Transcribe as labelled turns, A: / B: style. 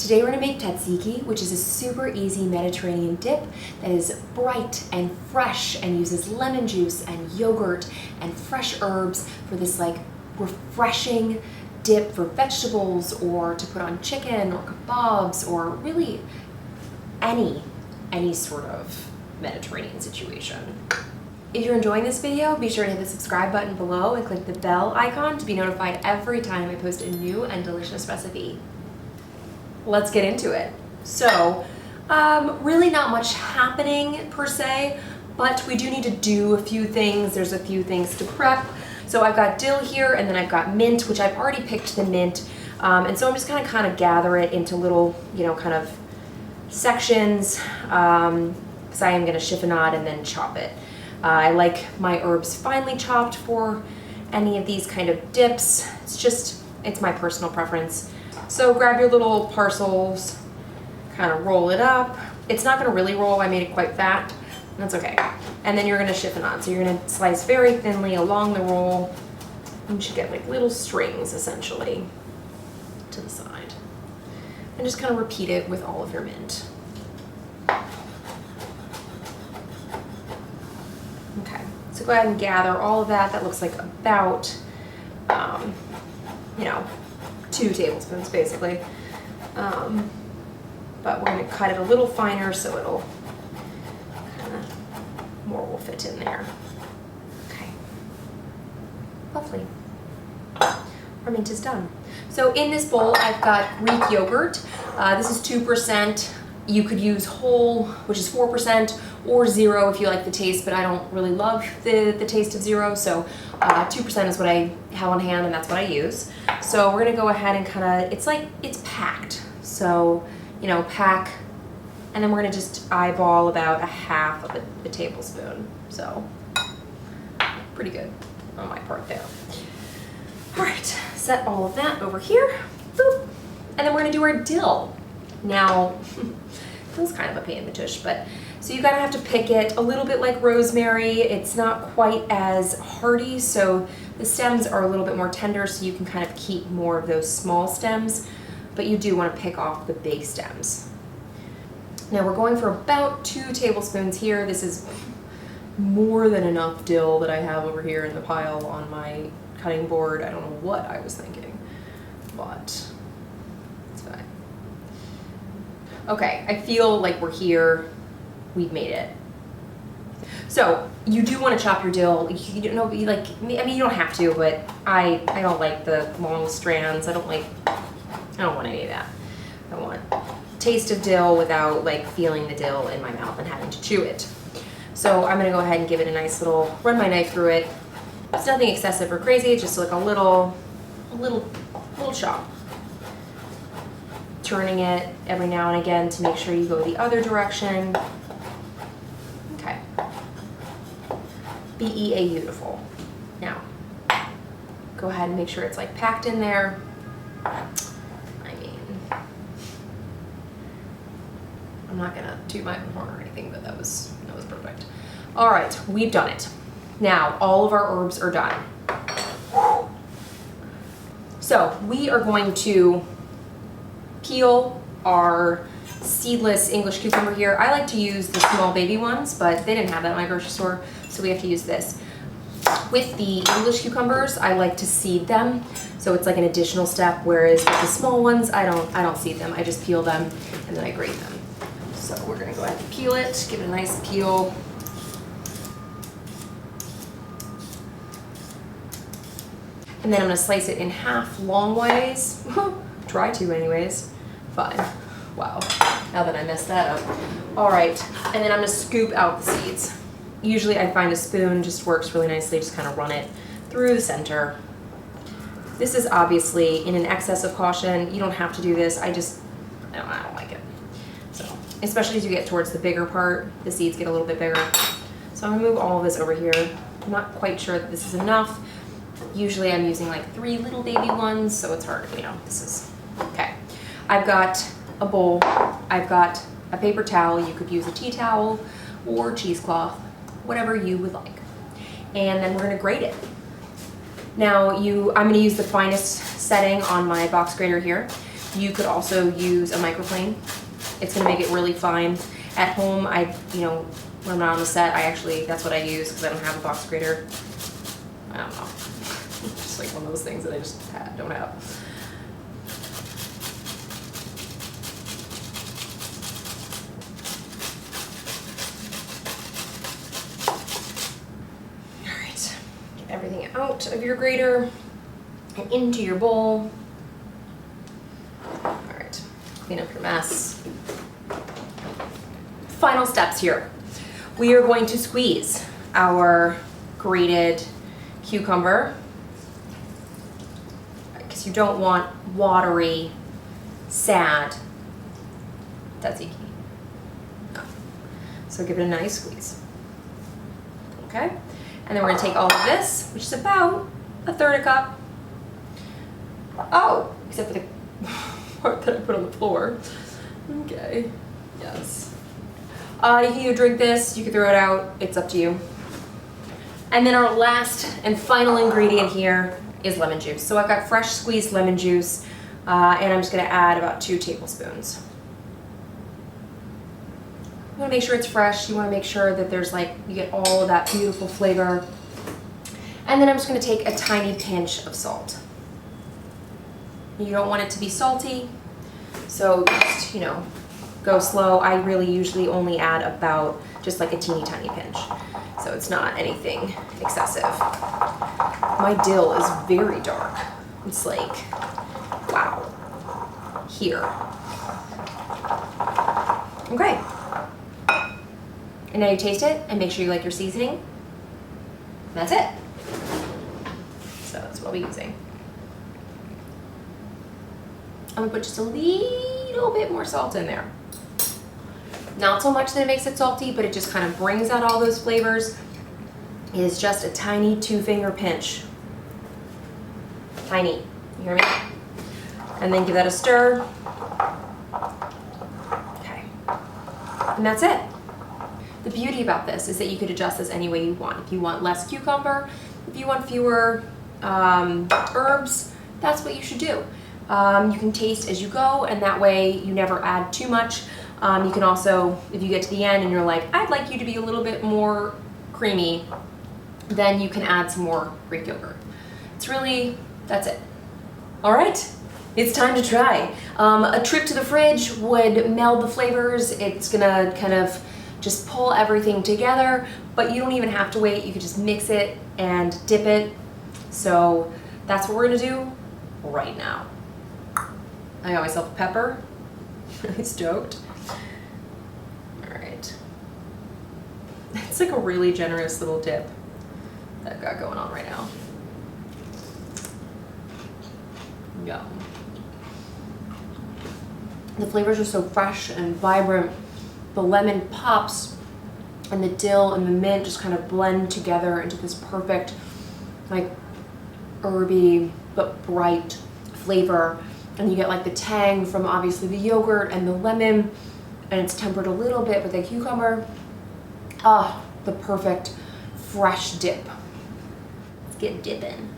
A: Today we're going to make tzatziki, which is a super easy Mediterranean dip that is bright and fresh and uses lemon juice and yogurt and fresh herbs for this like refreshing dip for vegetables or to put on chicken or kebabs or really any sort of Mediterranean situation. If you're enjoying this video, be sure to hit the subscribe button below and click the bell icon to be notified every time I post a new and delicious recipe. Let's get into it. So, really not much happening per se, but we do need to do a few things. There's a few things to prep. So I've got dill here, and then I've got mint, which I've already picked the mint. And so I'm just gonna kind of gather it into little, kind of sections, because I am gonna chiffonade and then chop it. I like my herbs finely chopped for any of these kind of dips. It's my personal preference. So grab your little parcels, kind of roll it up. It's not gonna really roll, I made it quite fat. That's okay. And then you're gonna chiffonade. So you're gonna slice very thinly along the roll. You should get like little strings essentially to the side. And just kind of repeat it with all of your mint. Okay, so go ahead and gather all of that. That looks like about, 2 tablespoons basically. But we're gonna cut it a little finer so it'll more will fit in there. Okay, lovely. Our mint is done. So in this bowl, I've got Greek yogurt. This is 2%. You could use whole, which is 4%, or 0 if you like the taste, but I don't really love the taste of 0, so 2% is what I have on hand, and that's what I use. So we're gonna go ahead and kind of, it's packed. So, pack, and then we're gonna just eyeball about a half of a tablespoon. So, pretty good on my part there. All right, set all of that over here, boop. And then we're gonna do our dill. Now, dill's kind of a pain in the tush, but so you gotta have to pick it a little bit like rosemary. It's not quite as hardy, so the stems are a little bit more tender, so you can kind of keep more of those small stems, but you do want to pick off the big stems. Now we're going for about 2 tablespoons here. This is more than enough dill that I have over here in the pile on my cutting board. I don't know what I was thinking, but it's fine. Okay, I feel like we're here. We've made it. So you do want to chop your dill. You don't have to, but I don't like the long strands. I don't want any of that. I want taste of dill without like feeling the dill in my mouth and having to chew it. So I'm gonna go ahead and give it a nice little, run my knife through it. It's nothing excessive or crazy, it's just like a little chop. Turning it every now and again to make sure you go the other direction. Okay. Beautiful. Now, go ahead and make sure it's like packed in there. I'm not gonna toot my own horn or anything, but that was perfect. All right, we've done it. Now, all of our herbs are done. So we are going to peel our seedless English cucumber here. I like to use the small baby ones, but they didn't have that at my grocery store, so we have to use this. With the English cucumbers, I like to seed them, so it's like an additional step, whereas with the small ones, I don't seed them. I just peel them and then I grate them. So we're gonna go ahead and peel it, give it a nice peel. And then I'm gonna slice it in half long ways. Try to anyways. Fine. Wow, now that I messed that up. All right, and then I'm gonna scoop out the seeds. Usually I find a spoon just works really nicely, just kind of run it through the center. This is obviously in an excess of caution. You don't have to do this, I don't like it. So, especially as you get towards the bigger part, the seeds get a little bit bigger. So I'm gonna move all of this over here. I'm not quite sure that this is enough. Usually I'm using like 3 little baby ones, so it's hard, this is, okay. I've got a bowl, I've got a paper towel. You could use a tea towel or cheesecloth, whatever you would like. And then we're gonna grate it. Now I'm gonna use the finest setting on my box grater here. You could also use a microplane. It's gonna make it really fine. At home, when I'm not on the set, that's what I use because I don't have a box grater. I don't know. It's just like one of those things that I just don't have. All right, get everything out of your grater and into your bowl. All right, clean up your mess. Final steps here. We are going to squeeze our grated cucumber because you don't want watery, sad tzatziki. No. So give it a nice squeeze. Okay? And then we're going to take all of this, which is about 1/3 cup. Oh, except for the part that I put on the floor. Okay. Yes. You can either drink this, you can throw it out, it's up to you. And then our last and final ingredient here is lemon juice. So I've got fresh squeezed lemon juice, and I'm just gonna add about 2 tablespoons. You wanna make sure it's fresh, you wanna make sure that you get all of that beautiful flavor. And then I'm just gonna take a tiny pinch of salt. You don't want it to be salty, so just, go slow. I really usually only add about just like a teeny tiny pinch. So it's not anything excessive. My dill is very dark. It's like, wow. Here. Okay. And now you taste it and make sure you like your seasoning. That's it. So that's what I'll be using. I'm gonna put just a little bit more salt in there. Not so much that it makes it salty, but it just kind of brings out all those flavors. It is just a tiny 2-finger pinch. Tiny, you hear me? And then give that a stir. Okay, and that's it. The beauty about this is that you could adjust this any way you want. If you want less cucumber, if you want fewer herbs, that's what you should do. You can taste as you go, and that way you never add too much. You can also, if you get to the end and you're like, I'd like you to be a little bit more creamy, then you can add some more Greek yogurt. That's it. All right, it's time to try. A trip to the fridge would meld the flavors. It's gonna kind of just pull everything together, but you don't even have to wait. You could just mix it and dip it. So that's what we're gonna do right now. I got myself a pepper. Really stoked. All right. It's like a really generous little dip that I've got going on right now. Yum. The flavors are so fresh and vibrant. The lemon pops and the dill and the mint just kind of blend together into this perfect, like, herby but bright flavor. And you get like the tang from obviously the yogurt and the lemon, and it's tempered a little bit with the cucumber. Ah, the perfect fresh dip. Let's get dipping.